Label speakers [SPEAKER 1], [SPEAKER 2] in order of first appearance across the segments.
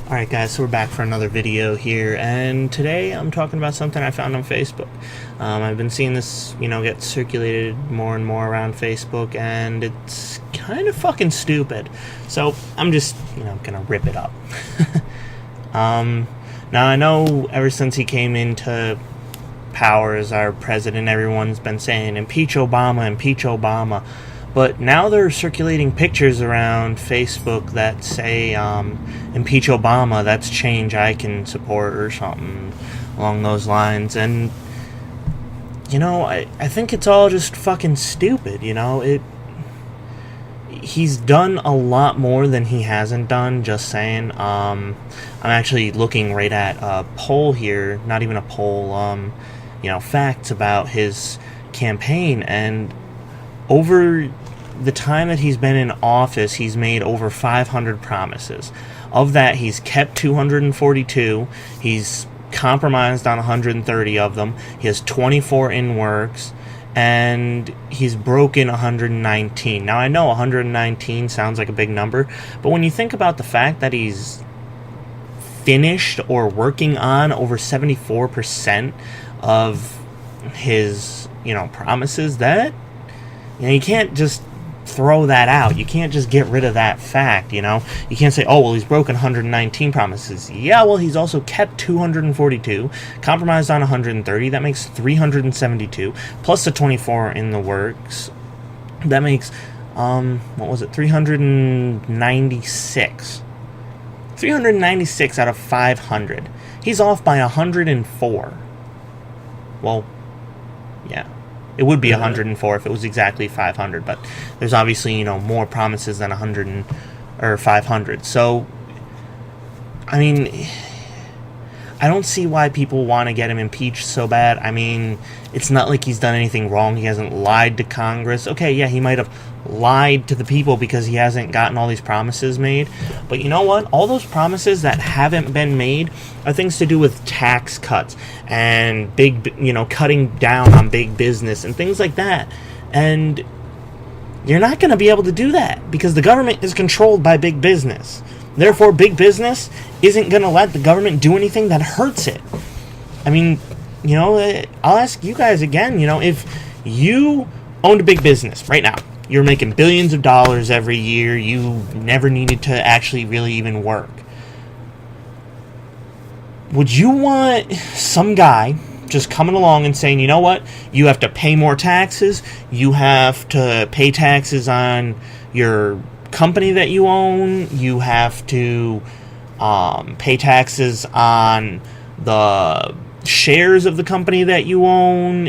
[SPEAKER 1] Alright guys, so we're back for another video here, and today I'm talking about something I found on Facebook. I've been seeing this, get circulated more and more around Facebook, and it's kind of fucking stupid. So I'm just, gonna rip it up. Now I know ever since he came into power as our president, everyone's been saying, impeach Obama, impeach Obama. But now they're circulating pictures around Facebook that say, impeach Obama, that's change I can support, or something along those lines. And, I think it's all just fucking stupid, He's done a lot more than he hasn't done, just saying. I'm actually looking right at a poll here, not even a poll, facts about his campaign, and over the time that he's been in office, he's made over 500 promises. Of that, he's kept 242. He's compromised on 130 of them. He has 24 in works, and he's broken 119. Now, I know 119 sounds like a big number, but when you think about the fact that he's finished or working on over 74% of his, promises, that you can't just throw that out. You can't just get rid of that fact, You can't say, oh, well, he's broken 119 promises. Yeah, well, he's also kept 242, compromised on 130. That makes 372, plus the 24 in the works. That makes, 396. 396 out of 500. He's off by 104. Well, yeah. It would be 104 if it was exactly 500, but there's obviously, more promises than 100 or 500. So, I mean, I don't see why people want to get him impeached so bad. I mean, it's not like he's done anything wrong. He hasn't lied to Congress. Okay, yeah, he might have lied to the people because he hasn't gotten all these promises made. But you know what? All those promises that haven't been made are things to do with tax cuts and cutting down on big business and things like that. And you're not going to be able to do that because the government is controlled by big business. Therefore, big business isn't going to let the government do anything that hurts it. I mean, I'll ask you guys again, if you owned a big business right now, you're making billions of dollars every year, you never needed to actually really even work, would you want some guy just coming along and saying, you know what, you have to pay more taxes, you have to pay taxes on your company that you own, you have to pay taxes on the shares of the company that you own?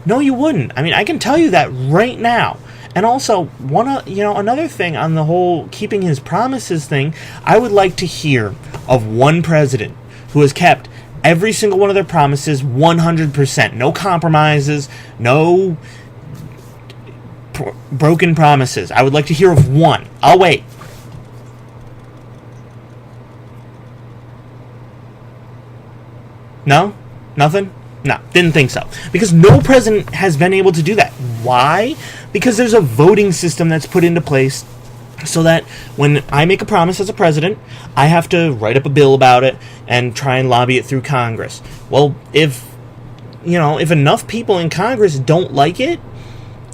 [SPEAKER 1] No, you wouldn't. I mean, I can tell you that right now. And also, another thing on the whole keeping his promises thing, I would like to hear of one president who has kept every single one of their promises 100%. No compromises, no broken promises. I would like to hear of one. I'll wait. No? Nothing? No, didn't think so. Because no president has been able to do that. Why? Because there's a voting system that's put into place so that when I make a promise as a president, I have to write up a bill about it and try and lobby it through Congress. Well, if enough people in Congress don't like it,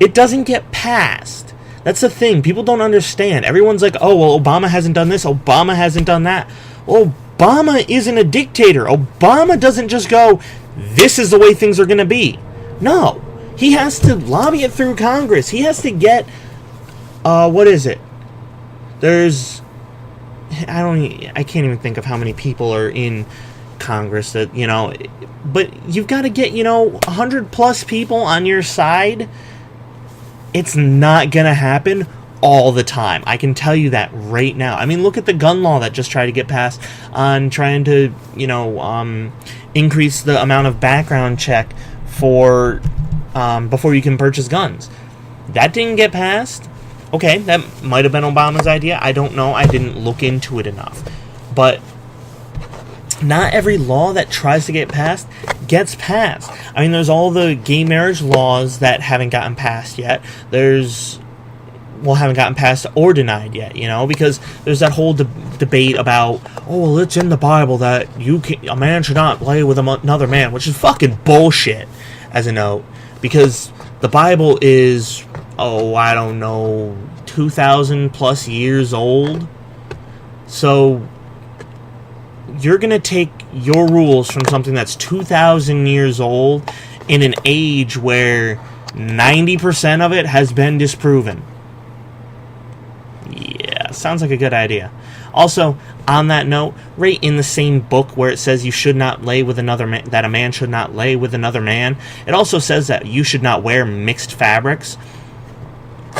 [SPEAKER 1] it doesn't get passed. That's the thing. People don't understand. Everyone's like, oh, well, Obama hasn't done this, Obama hasn't done that. Well, Obama isn't a dictator. Obama doesn't just go, this is the way things are going to be. No. He has to lobby it through Congress. He has to get, what is it? There's, I can't even think of how many people are in Congress that, but you've got to get, 100 plus people on your side. It's not going to happen all the time. I can tell you that right now. I mean, look at the gun law that just tried to get passed on trying to, increase the amount of background check for before you can purchase guns. That didn't get passed. Okay, that might have been Obama's idea. I don't know. I didn't look into it enough. But not every law that tries to get passed gets passed. I mean, there's all the gay marriage laws that haven't gotten passed yet. There's haven't gotten passed or denied yet, because there's that whole debate about, well, it's in the Bible that a man should not lay with another man, which is fucking bullshit, as a note, because the Bible is, I don't know, 2,000 plus years old. So you're going to take your rules from something that's 2,000 years old in an age where 90% of it has been disproven. Yeah, sounds like a good idea. Also, on that note, right in the same book where it says you should not lay with another man, that a man should not lay with another man, it also says that you should not wear mixed fabrics.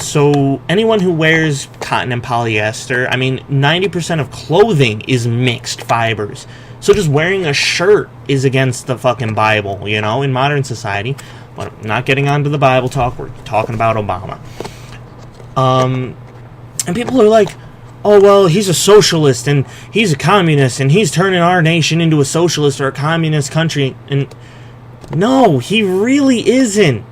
[SPEAKER 1] So anyone who wears cotton and polyester, 90% of clothing is mixed fibers. So just wearing a shirt is against the fucking Bible, in modern society. But I'm not getting onto the Bible talk. We're talking about Obama. And people are like, oh, well, he's a socialist and he's a communist and he's turning our nation into a socialist or a communist country. And no, he really isn't.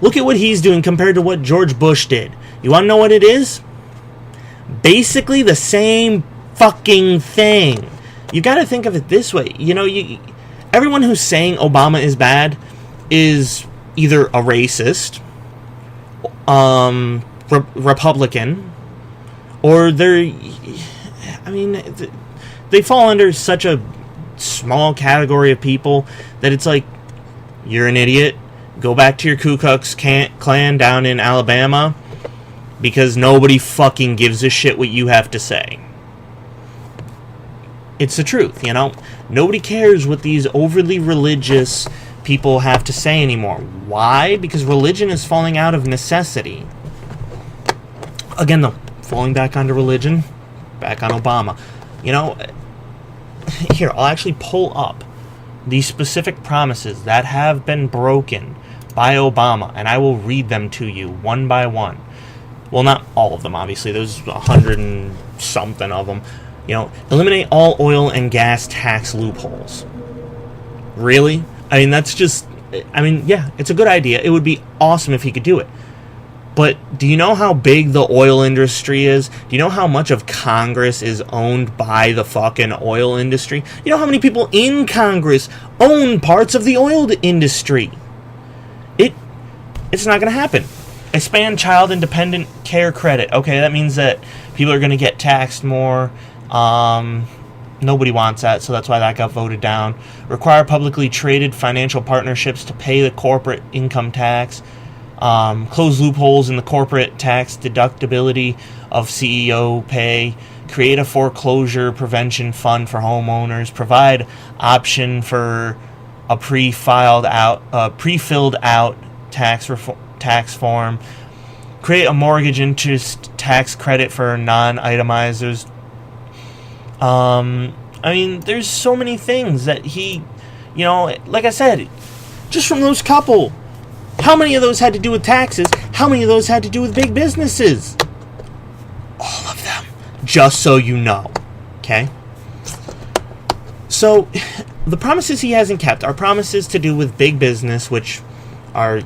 [SPEAKER 1] Look at what he's doing compared to what George Bush did. You want to know what it is? Basically the same fucking thing. You got to think of it this way. Everyone who's saying Obama is bad is either a racist, Republican, or they fall under such a small category of people that it's like, you're an idiot. Go back to your Ku Klux Klan down in Alabama, because nobody fucking gives a shit what you have to say. It's the truth, Nobody cares what these overly religious people have to say anymore. Why? Because religion is falling out of necessity. Again, though, falling back onto religion, back on Obama. Here, I'll actually pull up the specific promises that have been broken by Obama, and I will read them to you one by one. Well, not all of them, obviously. There's 100 and something of them. Eliminate all oil and gas tax loopholes. Really? That's just... yeah, it's a good idea. It would be awesome if he could do it. But do you know how big the oil industry is? Do you know how much of Congress is owned by the fucking oil industry? You know how many people in Congress own parts of the oil industry? It's not going to happen. Expand child independent care credit. Okay, that means that people are going to get taxed more. Nobody wants that, so that's why that got voted down. Require publicly traded financial partnerships to pay the corporate income tax. Close loopholes in the corporate tax deductibility of CEO pay. Create a foreclosure prevention fund for homeowners. Provide option for a pre-filled out tax form. Create a mortgage interest tax credit for non-itemizers. There's so many things that he, like I said, just from those couple, how many of those had to do with taxes? How many of those had to do with big businesses? All of them. Just so you know. Okay? So, the promises he hasn't kept are promises to do with big business, which are,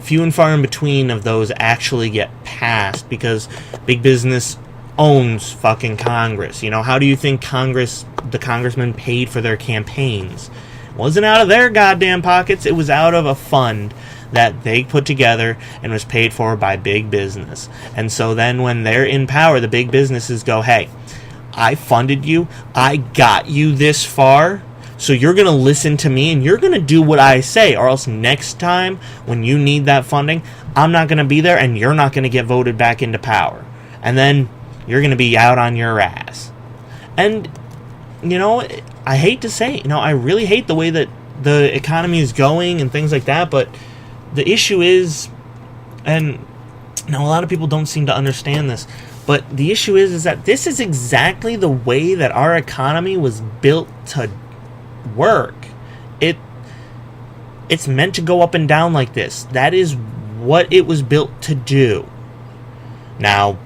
[SPEAKER 1] few and far in between of those actually get passed, because big business owns fucking Congress. How do you think the congressmen paid for their campaigns? It wasn't out of their goddamn pockets. It was out of a fund that they put together and was paid for by big business. And so then when they're in power, the big businesses go, hey, I funded you. I got you this far. So you're going to listen to me and you're going to do what I say, or else next time when you need that funding, I'm not going to be there and you're not going to get voted back into power. And then you're going to be out on your ass. And, I hate to say, I really hate the way that the economy is going and things like that, but the issue is, and a lot of people don't seem to understand this, but the issue is that this is exactly the way that our economy was built to work. It's meant to go up and down like this. That is what it was built to do. Now,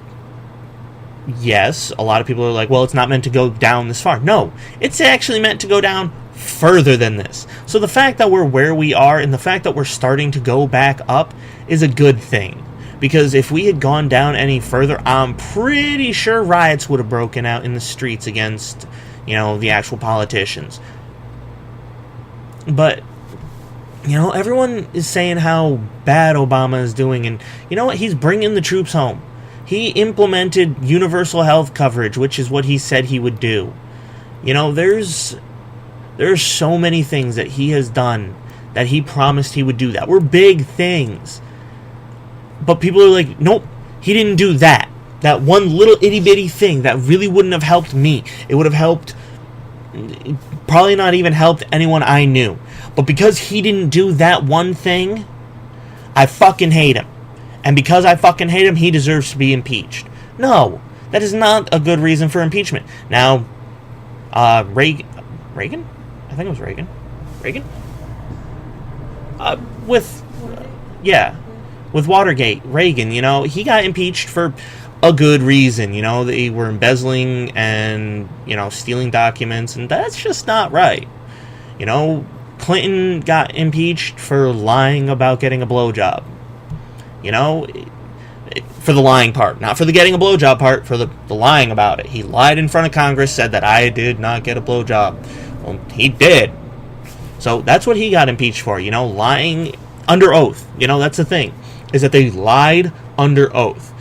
[SPEAKER 1] yes, a lot of people are like, well, it's not meant to go down this far. No, it's actually meant to go down further than this. So the fact that we're where we are and the fact that we're starting to go back up is a good thing, Because if we had gone down any further, I'm pretty sure riots would have broken out in the streets against, the actual politicians. But, everyone is saying how bad Obama is doing, and you know what? He's bringing the troops home. He implemented universal health coverage, which is what he said he would do. There's so many things that he has done that he promised he would do that were big things. But people are like, nope, he didn't do that. That one little itty-bitty thing that really wouldn't have helped me. It would have helped, probably not even helped anyone I knew. But because he didn't do that one thing, I fucking hate him. And because I fucking hate him, he deserves to be impeached. No, that is not a good reason for impeachment. Now, Reagan? I think it was Reagan. Reagan? With Watergate, Reagan, he got impeached for a good reason. They were embezzling and, stealing documents, and that's just not right. Clinton got impeached for lying about getting a blowjob. For the lying part, not for the getting a blowjob part, for the lying about it. He lied in front of Congress, said that I did not get a blowjob. Well, he did. So that's what he got impeached for, lying under oath. That's the thing, is that they lied under oath.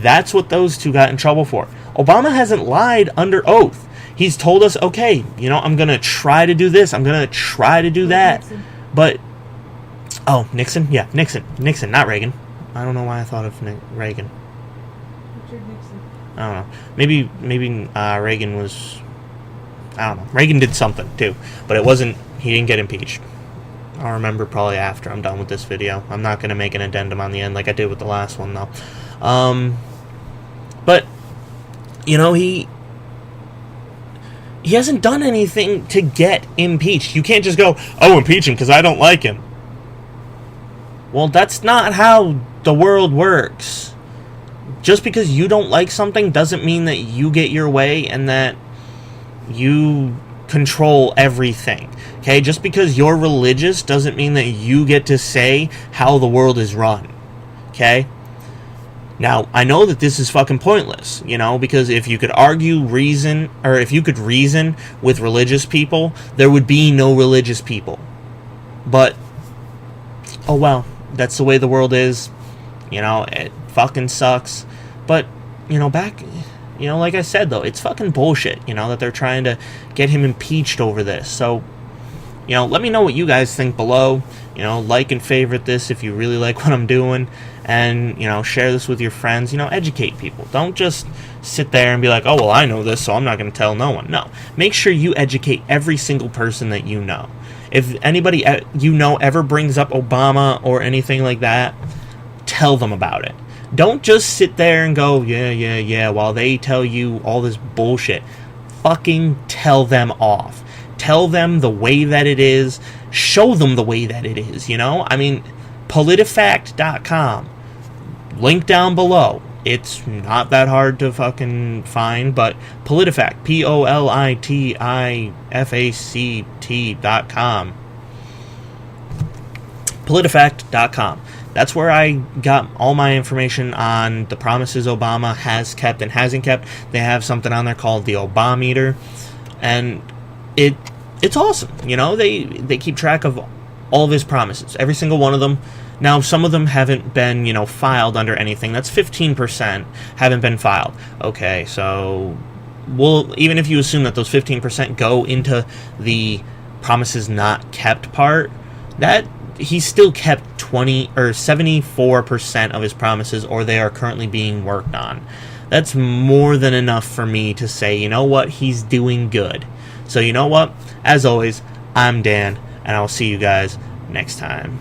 [SPEAKER 1] That's what those two got in trouble for. Obama hasn't lied under oath. He's told us, okay, I'm going to try to do this, I'm going to try to do that.
[SPEAKER 2] Nixon.
[SPEAKER 1] But, Nixon? Yeah, Nixon, not Reagan. I don't know why I thought of Reagan.
[SPEAKER 2] Richard Nixon.
[SPEAKER 1] I don't know. Maybe Reagan was... I don't know. Reagan did something, too. But it wasn't... He didn't get impeached. I'll remember probably after I'm done with this video. I'm not going to make an addendum on the end like I did with the last one, though. But, he hasn't done anything to get impeached. You can't just go, impeach him because I don't like him. Well, that's not how the world works. Just because you don't like something doesn't mean that you get your way and that you control everything. Okay? Just because you're religious doesn't mean that you get to say how the world is run. Okay? Now, I know that this is fucking pointless, because if you could reason with religious people, there would be no religious people. But, oh well. That's the way the world is. It fucking sucks. But, like I said, though, it's fucking bullshit, that they're trying to get him impeached over this. So, let me know what you guys think below. Like and favorite this if you really like what I'm doing. And, share this with your friends. Educate people. Don't just sit there and be like, oh, well, I know this, so I'm not going to tell no one. No. Make sure you educate every single person that you know. If anybody ever brings up Obama or anything like that, tell them about it. Don't just sit there and go, yeah, while they tell you all this bullshit. Fucking tell them off. Tell them the way that it is. Show them the way that it is, PolitiFact.com. Link down below. It's not that hard to fucking find, but PolitiFact, PolitiFact.com. PolitiFact.com. That's where I got all my information on the promises Obama has kept and hasn't kept. They have something on there called the Obameter, and it's awesome. They keep track of all of his promises, every single one of them. Now, some of them haven't been, filed under anything. That's 15% haven't been filed. Okay, so even if you assume that those 15% go into the promises not kept part, that he still kept 74% of his promises, or they are currently being worked on. That's more than enough for me to say, you know what, he's doing good. So you know what? As always, I'm Dan, and I'll see you guys next time.